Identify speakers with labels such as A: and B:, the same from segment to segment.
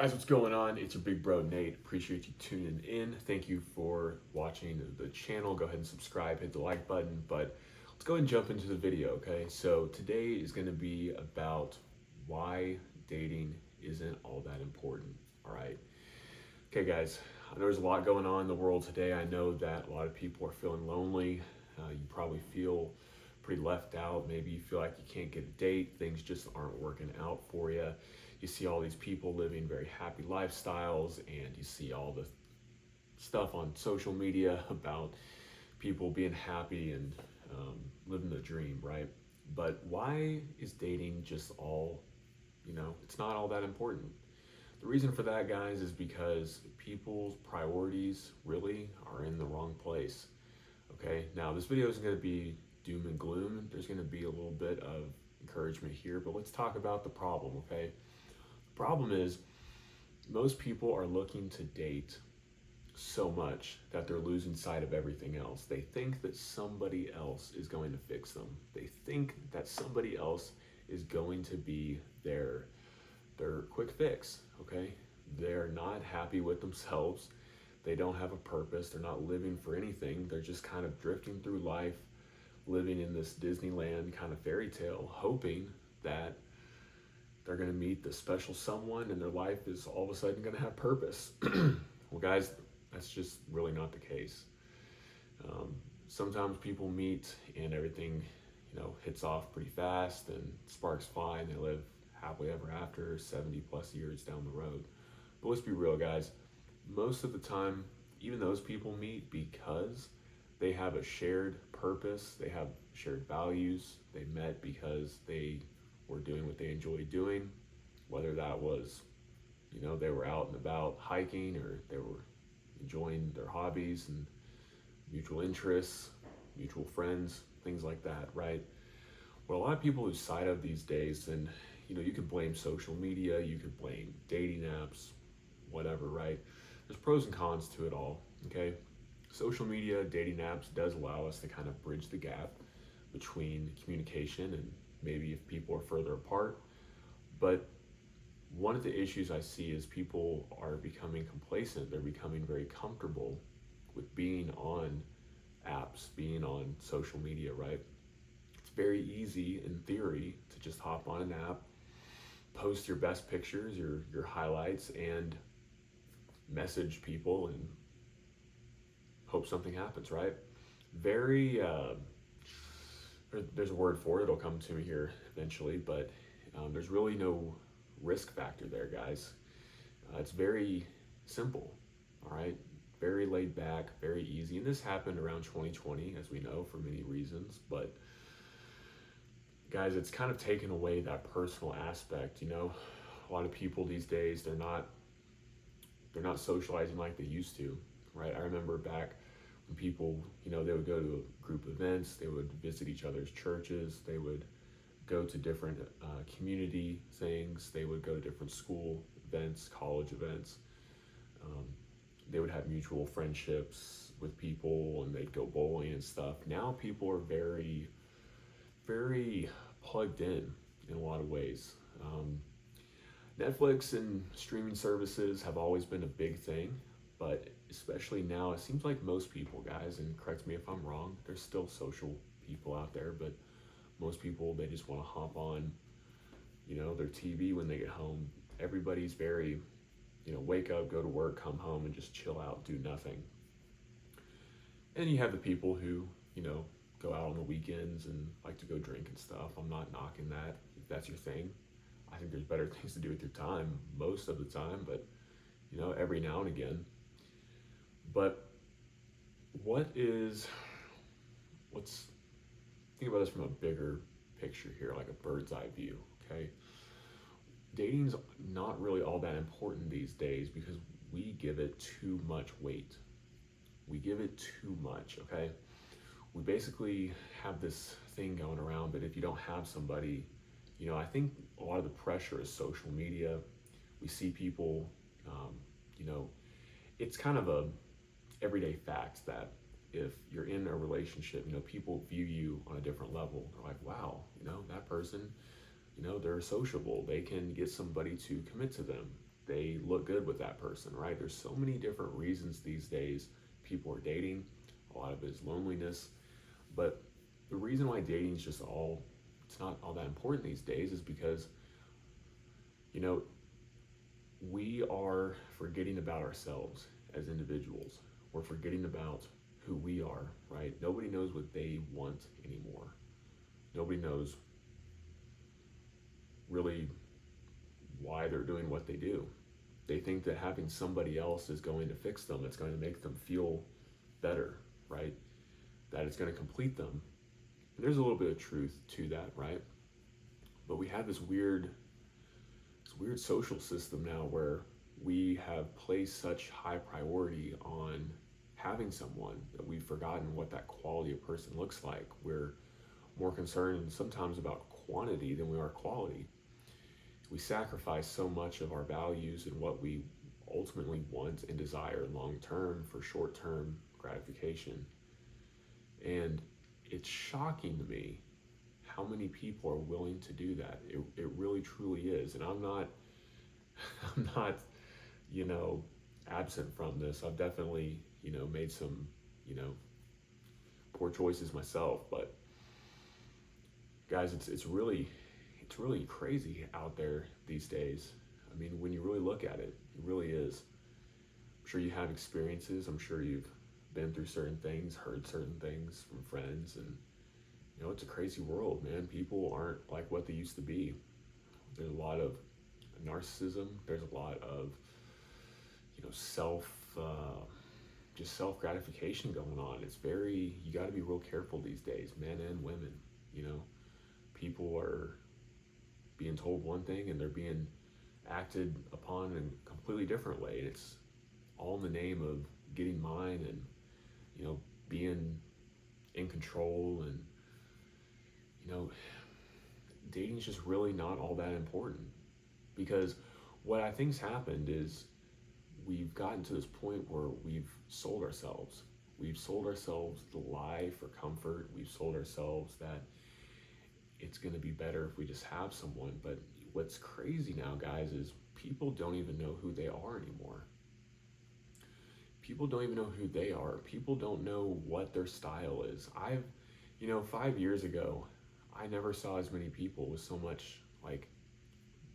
A: Guys, what's going on? It's your big bro Nate. Appreciate you tuning in. Thank you for watching the channel. Go ahead and subscribe, hit the like button. But let's go ahead and jump into the video, okay? So today is going to be about why dating isn't all that important, all right? Okay, guys, I know there's a lot going on in the world today. I know that a lot of people are feeling lonely. You probably feel pretty left out. Maybe you feel like you can't get a date. Things just aren't working out for you. You see all these people living very happy lifestyles, and you see all the stuff on social media about people being happy and living the dream, right? But why is dating just all, it's not all that important? The reason for that, guys, is because people's priorities really are in the wrong place. Okay, now this video isn't going to be doom and gloom. There's going to be a little bit of encouragement here, but let's talk about the problem, okay? The problem is most people are looking to date so much that they're losing sight of everything else. They think that somebody else is going to fix them. They think that somebody else is going to be their quick fix, okay? They're not happy with themselves. They don't have a purpose. They're not living for anything. They're just kind of drifting through life, living in this Disneyland kind of fairy tale, hoping that they're going to meet the special someone and their life is all of a sudden going to have purpose. Well, guys, that's just really not the case. Sometimes people meet and everything, hits off pretty fast and sparks fly and they live happily ever after 70 plus years down the road. But let's be real, guys. Most of the time, even those people meet because they have a shared purpose, they have shared values, they met because they were doing what they enjoyed doing, whether that was, they were out and about hiking or they were enjoying their hobbies and mutual interests, mutual friends, things like that, right? What a lot of people lose sight of these days, and you can blame social media, you could blame dating apps, whatever, right? There's pros and cons to it all, okay? Social media, dating apps does allow us to kind of bridge the gap between communication and maybe if people are further apart. But one of the issues I see is people are becoming complacent. They're becoming very comfortable with being on apps, being on social media, right? It's very easy in theory to just hop on an app, post your best pictures, your highlights, and message people and hope something happens, right? Very, there's a word for it, it'll come to me here eventually, but there's really no risk factor there, guys. It's very simple, all right? Very laid back, very easy. And this happened around 2020, as we know, for many reasons. But guys, it's kind of taken away that personal aspect. A lot of people these days, they're not socializing like they used to, right? I remember back when people, they would go to group events, they would visit each other's churches, they would go to different community things, they would go to different school events, college events. They would have mutual friendships with people and they'd go bowling and stuff. Now people are very, very plugged in a lot of ways. Netflix and streaming services have always been a big thing, but especially now, it seems like most people, guys, and correct me if I'm wrong, there's still social people out there, but most people, they just want to hop on, their TV when they get home. Everybody's very, wake up, go to work, come home, and just chill out, do nothing. And you have the people who, go out on the weekends and like to go drink and stuff. I'm not knocking that if that's your thing. I think there's better things to do with your time most of the time, but every now and again. But let's think about this from a bigger picture here, like a bird's eye view, okay? Dating's not really all that important these days because we give it too much weight. We give it too much, okay? We basically have this thing going around that if you don't have somebody, I think a lot of the pressure is social media. We see people, it's kind of a everyday fact that if you're in a relationship, people view you on a different level. They're like, wow, that person, they're sociable. They can get somebody to commit to them. they look good with that person, right? There's so many different reasons these days people are dating. A lot of it is loneliness. But the reason why dating is just it's not all that important these days is because, you know, we are forgetting about ourselves as individuals. We're forgetting about who we are, right? Nobody knows what they want anymore. Nobody knows really why they're doing what they do. They think that having somebody else is going to fix them, it's going to make them feel better, right? That it's going to complete them. And there's a little bit of truth to that, right? But we have this weird social system now where we have placed such high priority on having someone that we've forgotten what that quality of person looks like. We're more concerned sometimes about quantity than we are quality. We sacrifice so much of our values and what we ultimately want and desire long term for short term gratification. And it's shocking to me how many people are willing to do that. It really truly is. And I'm not I'm not, you know, absent from this. I've definitely, made some, poor choices myself, but guys, it's really crazy out there these days. I mean, when you really look at it, it really is. I'm sure you have experiences. I'm sure you've been through certain things, heard certain things from friends, and it's a crazy world, man. People aren't like what they used to be. There's a lot of narcissism. There's a lot of just self gratification going on. You got to be real careful these days, men and women. People are being told one thing and they're being acted upon in a completely different way. And it's all in the name of getting mine and, being in control. And, dating is just really not all that important, because what I think's happened is we've gotten to this point where we've sold ourselves. We've sold ourselves the lie for comfort. We've sold ourselves that it's going to be better if we just have someone. But what's crazy now, guys, is people don't even know who they are anymore. People don't even know who they are. People don't know what their style is. 5 years ago, I never saw as many people with so much like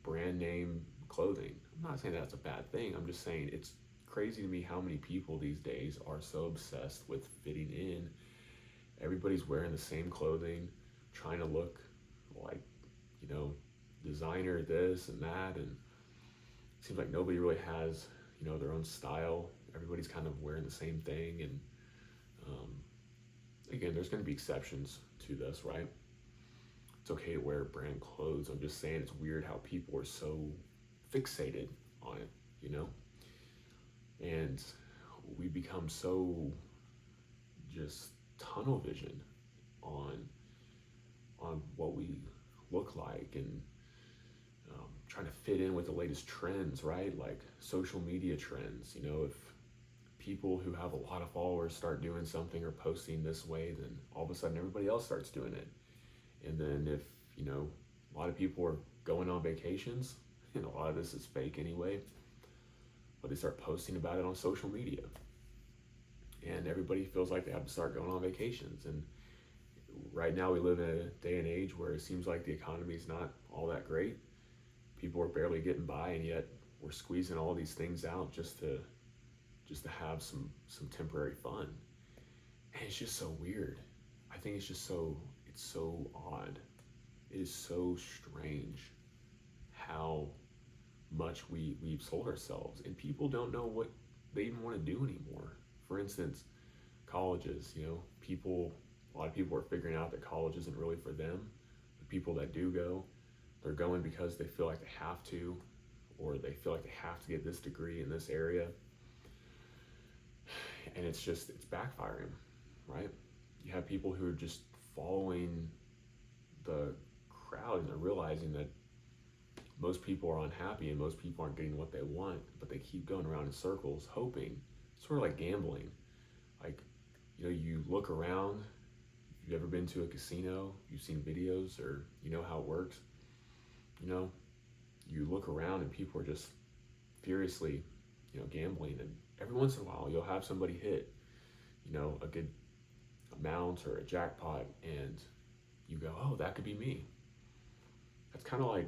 A: brand name clothing. I'm not saying that's a bad thing. I'm just saying it's crazy to me how many people these days are so obsessed with fitting in. Everybody's wearing the same clothing, trying to look like, designer this and that, and it seems like nobody really has, their own style. Everybody's kind of wearing the same thing, and again, there's going to be exceptions to this, right? It's okay to wear brand clothes. I'm just saying it's weird how people are so fixated on it, and we become so just tunnel vision on what we look like, and trying to fit in with the latest trends, right? Like social media trends. If people who have a lot of followers start doing something or posting this way, then all of a sudden everybody else starts doing it. And then if a lot of people are going on vacations, and a lot of this is fake anyway, but they start posting about it on social media, and everybody feels like they have to start going on vacations. And right now we live in a day and age where it seems like the economy is not all that great. People are barely getting by, and yet we're squeezing all these things out just to have some temporary fun. And it's just so weird. I think it's so odd. It is so strange how much we've sold ourselves, and people don't know what they even want to do anymore. For instance, colleges, a lot of people are figuring out that college isn't really for them. The people that do go, they're going because they feel like they have to, or they feel like they have to get this degree in this area. And it's backfiring, right? You have people who are just following the crowd, and they're realizing that most people are unhappy and most people aren't getting what they want, but they keep going around in circles hoping, sort of like gambling. Like, you look around, if you've ever been to a casino, you've seen videos, or you know how it works. You look around and people are just furiously, gambling, and every once in a while you'll have somebody hit, a good amount or a jackpot, and you go, oh, that could be me. That's kind of like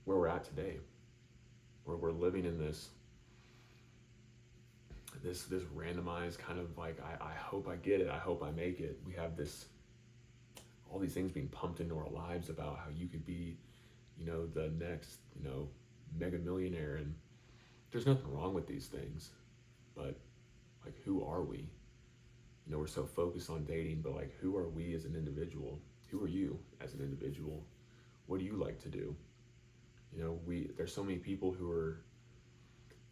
A: where we're at today, where we're living in this randomized kind of like, I hope I get it, I hope I make it. We have all these things being pumped into our lives about how you could be, the next, mega millionaire. And there's nothing wrong with these things, but like, who are we? We're so focused on dating, but like, who are we as an individual? Who are you as an individual? What do you like to do? There's so many people who are,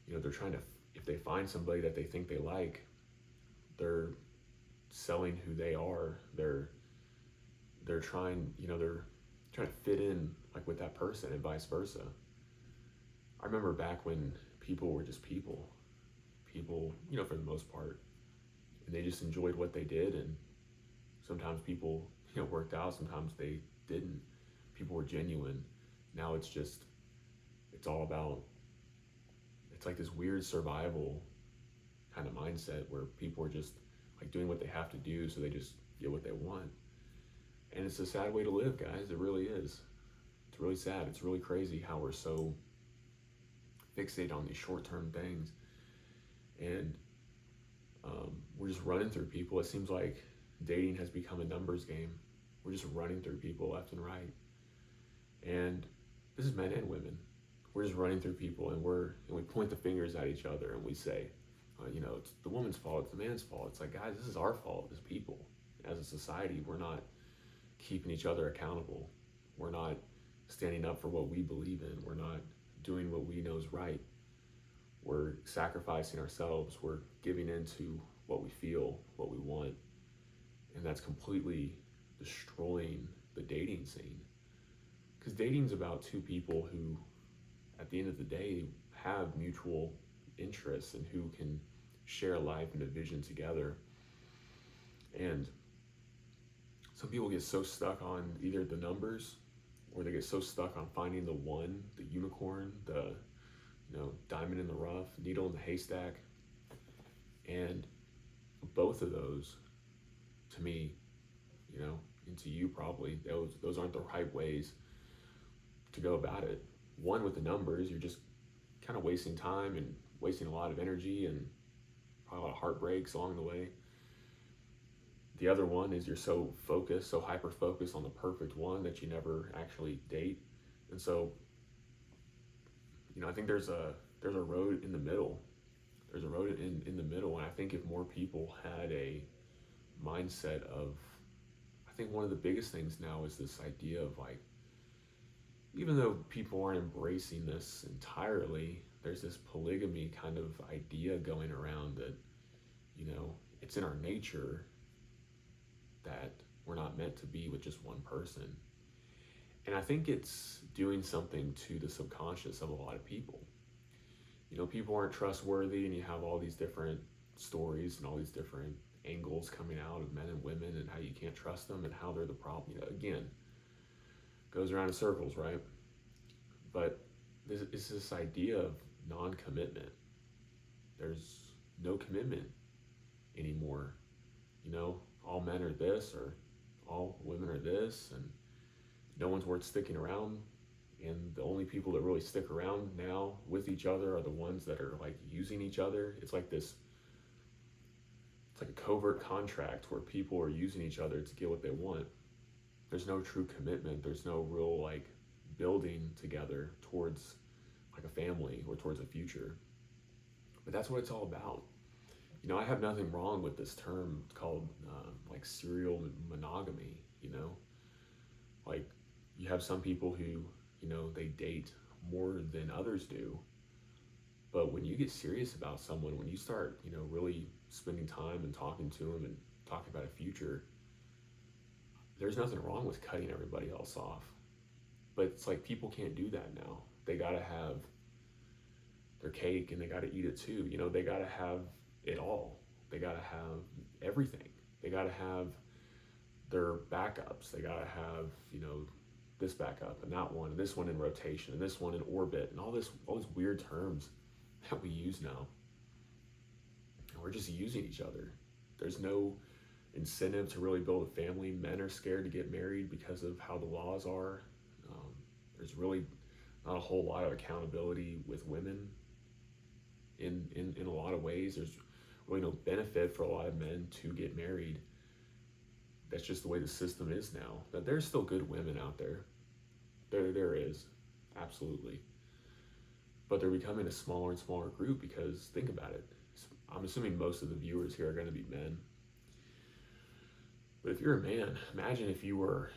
A: they're trying to, if they find somebody that they think they like, they're selling who they are. They're trying, they're trying to fit in like with that person and vice versa. I remember back when people were just people, for the most part, and they just enjoyed what they did. And sometimes people, worked out, sometimes they didn't. People were genuine. Now it's all about, it's like this weird survival kind of mindset where people are just like doing what they have to do so they just get what they want. And it's a sad way to live, guys. It really is. It's really sad. It's really crazy how we're so fixated on these short-term things. And we're just running through people. It seems like dating has become a numbers game. We're just running through people left and right. And this is men and women. We're just running through people, and we point the fingers at each other, and we say, it's the woman's fault, it's the man's fault. It's like, guys, this is our fault as people. As a society, we're not keeping each other accountable. We're not standing up for what we believe in. We're not doing what we know is right. We're sacrificing ourselves. We're giving into what we feel, what we want. And that's completely destroying the dating scene. Because dating's about two people who, at the end of the day, have mutual interests and who can share a life and a vision together. And some people get so stuck on either the numbers, or they get so stuck on finding the one, the unicorn, the diamond in the rough, needle in the haystack. And both of those, to me, and to you probably, those aren't the right ways to go about it. One, with the numbers, you're just kind of wasting time and wasting a lot of energy and probably a lot of heartbreaks along the way. The other one is you're so focused, so hyper-focused on the perfect one that you never actually date. And so, I think there's a road in the middle. There's a road in the middle, and I think if more people had a mindset of, I think one of the biggest things now is this idea of like, even though people aren't embracing this entirely, there's this polygamy kind of idea going around that, it's in our nature that we're not meant to be with just one person. And I think it's doing something to the subconscious of a lot of people. People aren't trustworthy, and you have all these different stories and all these different angles coming out of men and women and how you can't trust them and how they're the problem. Again, goes around in circles, right? But it's this idea of non-commitment. There's no commitment anymore. All men are this, or all women are this, and no one's worth sticking around. And the only people that really stick around now with each other are the ones that are like using each other. It's like a covert contract where people are using each other to get what they want. There's no true commitment. There's no real like building together towards like a family or towards a future. But that's what it's all about. I have nothing wrong with this term called like serial monogamy. Like, you have some people who, they date more than others do. But when you get serious about someone, when you start, really spending time and talking to them and talking about a future, there's nothing wrong with cutting everybody else off. But it's like people can't do that now. They gotta have their cake and they gotta eat it too. They gotta have it all. They gotta have everything. They gotta have their backups. They gotta have, this backup and that one, and this one in rotation, and this one in orbit, and all these weird terms that we use now. And we're just using each other. There's no incentive to really build a family. Men are scared to get married because of how the laws are. There's really not a whole lot of accountability with women in a lot of ways. There's really no benefit for a lot of men to get married. That's just the way the system is now. But there's still good women out there. There is, absolutely. But they're becoming a smaller and smaller group because think about it. I'm assuming most of the viewers here are going to be men. But if you're a man, imagine if you were,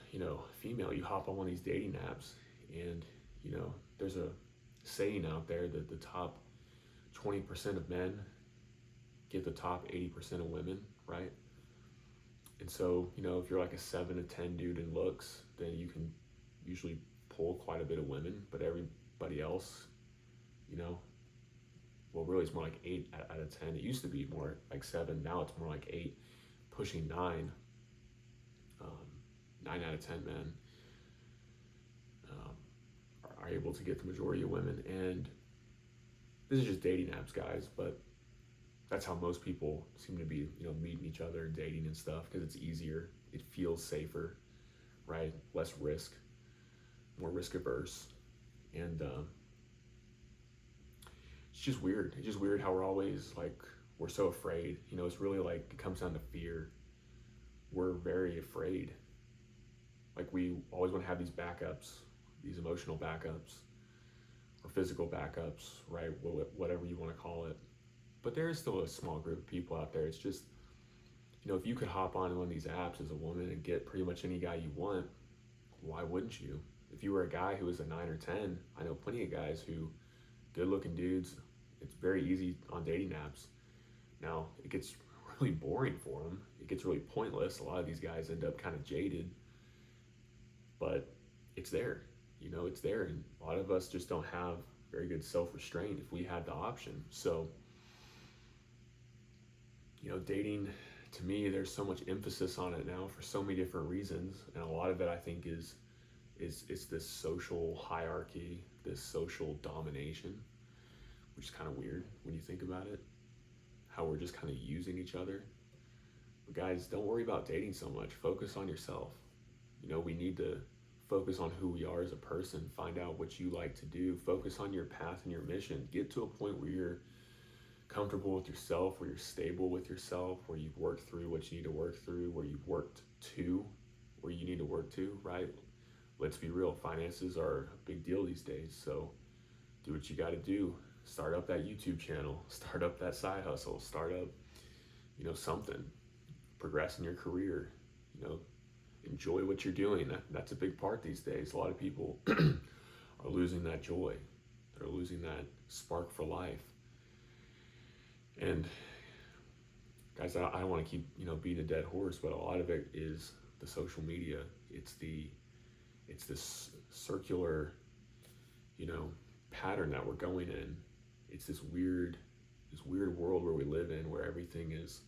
A: female, you hop on one of these dating apps and, there's a saying out there that the top 20% of men get the top 80% of women, right? And so, if you're like a 7 to 10 dude in looks, then you can usually pull quite a bit of women, but everybody else, well, really it's more like 8 out of 10. It used to be more like 7. Now it's more like 8, pushing 9. 9 out of 10 men are able to get the majority of women. And this is just dating apps, guys, but that's how most people seem to be, meeting each other and dating and stuff, because it's easier. It feels safer, right? Less risk, more risk averse. And it's just weird. It's just weird how we're always we're so afraid. It's really it comes down to fear. We're very afraid. We always want to have these backups, these emotional backups or physical backups, right? Whatever you want to call it. But there is still a small group of people out there. It's just, if you could hop on one of these apps as a woman and get pretty much any guy you want, why wouldn't you? If you were a guy who was a 9 or 10, I know plenty of guys who, good looking dudes, it's very easy on dating apps. Now, it gets really boring for them. It gets really pointless. A lot of these guys end up kind of jaded, but it's there. It's there. And a lot of us just don't have very good self-restraint if we had the option. So, dating, to me, there's so much emphasis on it now for so many different reasons. And a lot of it, I think, is this social hierarchy, this social domination, which is kind of weird when you think about it, how we're just kind of using each other. But guys, don't worry about dating so much. Focus on yourself. We need to focus on who we are as a person, find out what you like to do, focus on your path and your mission, get to a point where you're comfortable with yourself, where you're stable with yourself, where you've worked through what you need to work through, where you've worked to where you need to work to, right? Let's be real, finances are a big deal these days, so do what you got to do. Start up that YouTube channel, start up that side hustle, start up, something, progress in your career, enjoy what you're doing. That's a big part these days. A lot of people are losing that joy. They're losing that spark for life. And guys, I don't want to keep, beating a dead horse, but a lot of it is the social media. It's this circular, pattern that we're going in. It's this weird world where we live in, where everything is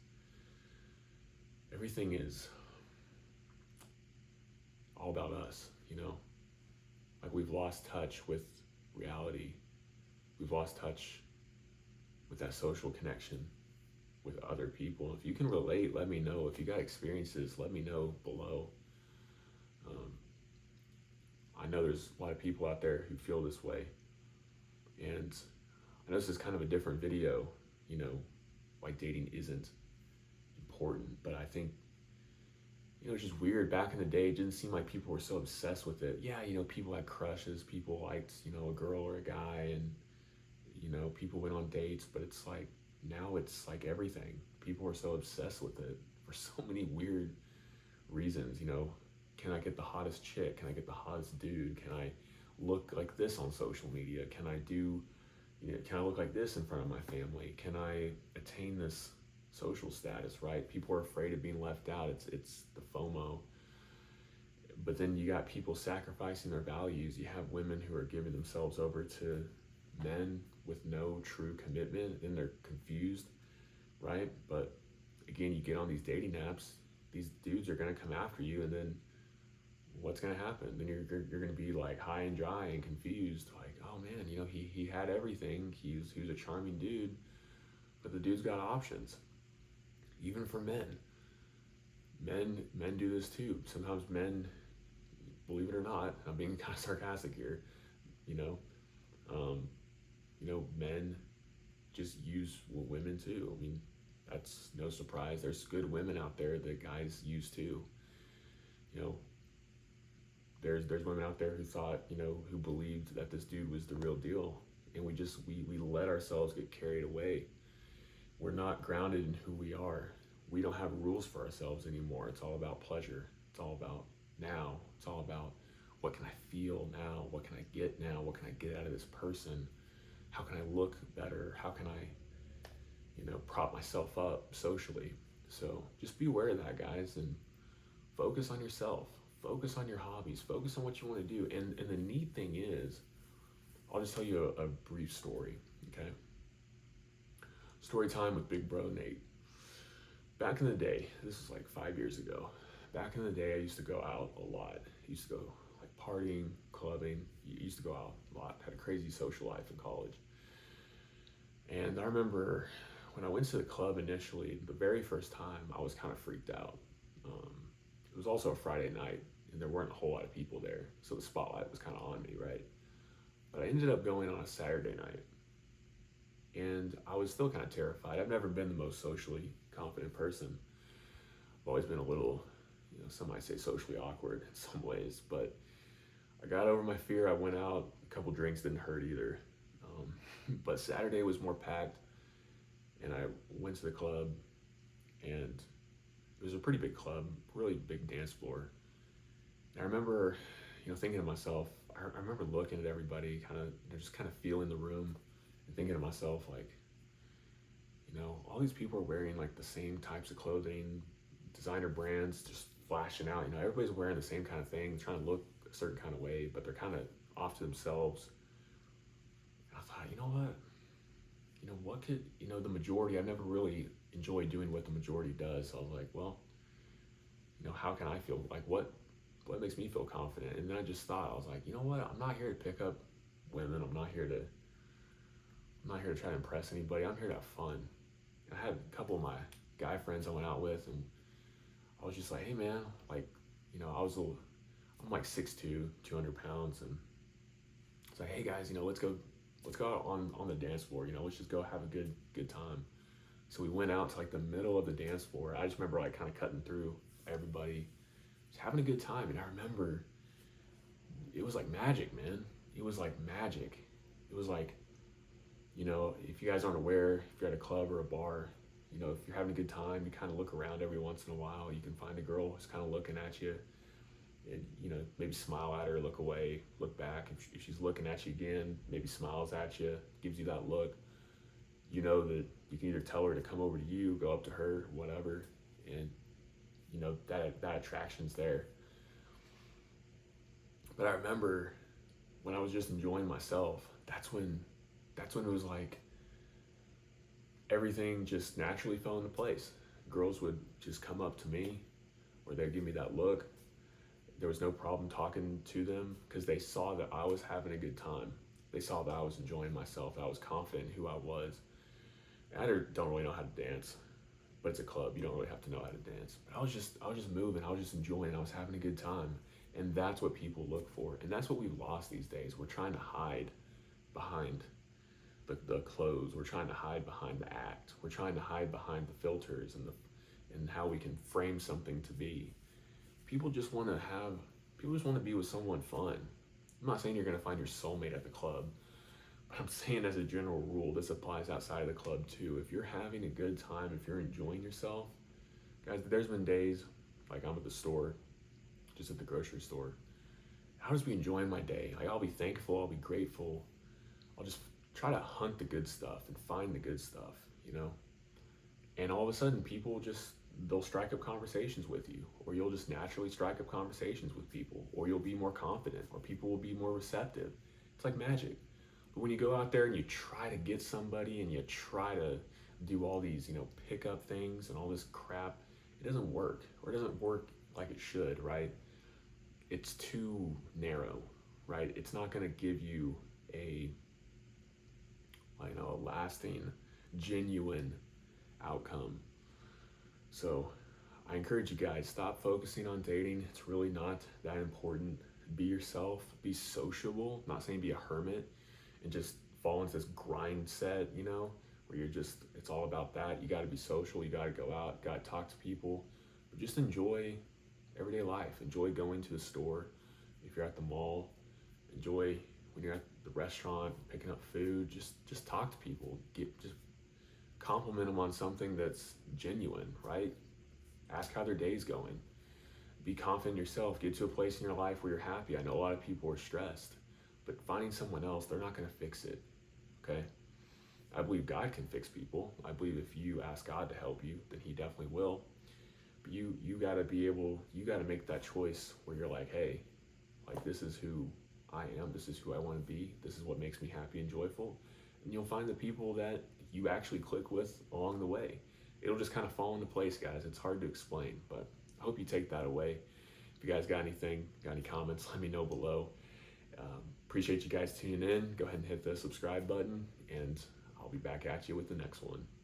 A: all about us, we've lost touch with reality. We've lost touch with that social connection with other people. If you can relate, let me know. If you got experiences, let me know below. I know there's a lot of people out there who feel this way. And I know this is kind of a different video, why dating isn't important, but I think, it's just weird. Back in the day, it didn't seem like people were so obsessed with it. Yeah, people had crushes, people liked, a girl or a guy, and, people went on dates, but it's now it's everything. People are so obsessed with it for so many weird reasons, Can I get the hottest chick? Can I get the hottest dude? Can I look like this on social media? Can I can I look like this in front of my family? Can I attain this social status, right? People are afraid of being left out. It's the FOMO. But then you got people sacrificing their values. You have women who are giving themselves over to men with no true commitment, and they're confused, right? But again, you get on these dating apps, these dudes are gonna come after you, and then what's going to happen? Then you're going to be like high and dry and confused. Like, oh man, he had everything. He was a charming dude, but the dude's got options. Even for men. Men do this too. Sometimes men, believe it or not, I'm being kind of sarcastic here, you know, um, men just use women too. I mean, that's no surprise. There's good women out there that guys use too. You know, there's women out there who thought, who believed that this dude was the real deal, and we let ourselves get carried away. We're not grounded in who we are. We don't have rules for ourselves anymore. It's all about pleasure. It's all about now. It's all about, what can I feel now? What can I get now? What can I get out of this person? How can I look better? How can I, prop myself up socially? So just be aware of that, guys, and focus on yourself. Focus on your hobbies. Focus on what you want to do. And the neat thing is, I'll just tell you a brief story, okay? Story time with Big Bro Nate. Back in the day, this is like 5 years ago. Back in the day, I used to go out a lot. I used to go like partying, clubbing. I used to go out a lot. Had a crazy social life in college. And I remember when I went to the club initially, the very first time, I was kind of freaked out. It was also a Friday night, and there weren't a whole lot of people there, so the spotlight was kind of on me, right? But I ended up going on a Saturday night, and I was still kind of terrified. I've never been the most socially confident person. I've always been a little, some might say socially awkward in some ways, but I got over my fear. I went out, a couple drinks didn't hurt either. But Saturday was more packed, and I went to the club, and it was a pretty big club, really big dance floor. And I remember, thinking to myself, I remember looking at everybody, just kind of feeling the room, and thinking to myself, like, all these people are wearing like the same types of clothing, designer brands, just flashing out. Everybody's wearing the same kind of thing, trying to look a certain kind of way, but they're kind of off to themselves. And I thought, what could, the majority, I've never really enjoyed doing what the majority does. So I was like, well, how can I feel, like, what makes me feel confident? And then I just thought, I was like, I'm not here to pick up women. I'm not here to try to impress anybody. I'm here to have fun. And I had a couple of my guy friends I went out with, and I was just like, hey man, like, I'm like 6'2", 200 pounds, and it's like, hey guys, let's go out on the dance floor, let's just go have a good time. So we went out to like the middle of the dance floor. I just remember like kind of cutting through everybody, just having a good time. And I remember it was like magic, man. It was like magic. It was like, if you guys aren't aware, if you're at a club or a bar, if you're having a good time, you kind of look around every once in a while. You can find a girl who's kind of looking at you, and maybe smile at her, look away, look back. If she's looking at you again, maybe smiles at you, gives you that look. That you can either tell her to come over to you, go up to her, whatever, and that attraction's there. But I remember when I was just enjoying myself, that's when it was like everything just naturally fell into place. Girls would just come up to me, or they'd give me that look. There was no problem talking to them because they saw that I was having a good time. They saw that I was enjoying myself, that I was confident in who I was. And I don't really know how to dance, but it's a club. You don't really have to know how to dance. But I was just moving. I was just enjoying. I was having a good time. And that's what people look for. And that's what we've lost these days. We're trying to hide behind the clothes. We're trying to hide behind the act. We're trying to hide behind the filters and how we can frame something to be. People just want to be with someone fun. I'm not saying you're going to find your soulmate at the club, but I'm saying as a general rule, this applies outside of the club too. If you're having a good time, if you're enjoying yourself, guys, there's been days, like I'm at the store, just at the grocery store, I'll just be enjoying my day. Like, I'll be thankful, I'll be grateful. I'll just try to hunt the good stuff and find the good stuff, And all of a sudden, people they'll strike up conversations with you, or you'll just naturally strike up conversations with people, or you'll be more confident, or people will be more receptive. It's like magic. But when you go out there and you try to get somebody and you try to do all these, pick up things and all this crap, it doesn't work, or it doesn't work like it should, right? it's too narrow, right? It's not going to give you a, a lasting, genuine outcome. So I encourage you guys, stop focusing on dating. It's really not that important. Be yourself, be sociable. I'm not saying be a hermit and just fall into this grind set, where you're just, it's all about that. You got to be social, you got to go out, got to talk to people, but just enjoy everyday life. Enjoy going to the store. If you're at the mall, enjoy when you're at the restaurant picking up food. Just talk to people. Just compliment them on something that's genuine, right? Ask how their day's going. Be confident in yourself. Get to a place in your life where you're happy. I know a lot of people are stressed, but finding someone else, they're not going to fix it. Okay? I believe God can fix people. I believe if you ask God to help you, then He definitely will. But you got to be able, you got to make that choice where you're like, hey, like, this is who I am. This is who I want to be. This is what makes me happy and joyful. And you'll find the people that you actually click with along the way. It'll just kind of fall into place, guys. It's hard to explain, but I hope you take that away. If you guys got anything, got any comments, let me know below. Appreciate you guys tuning in. Go ahead and hit the subscribe button, and I'll be back at you with the next one.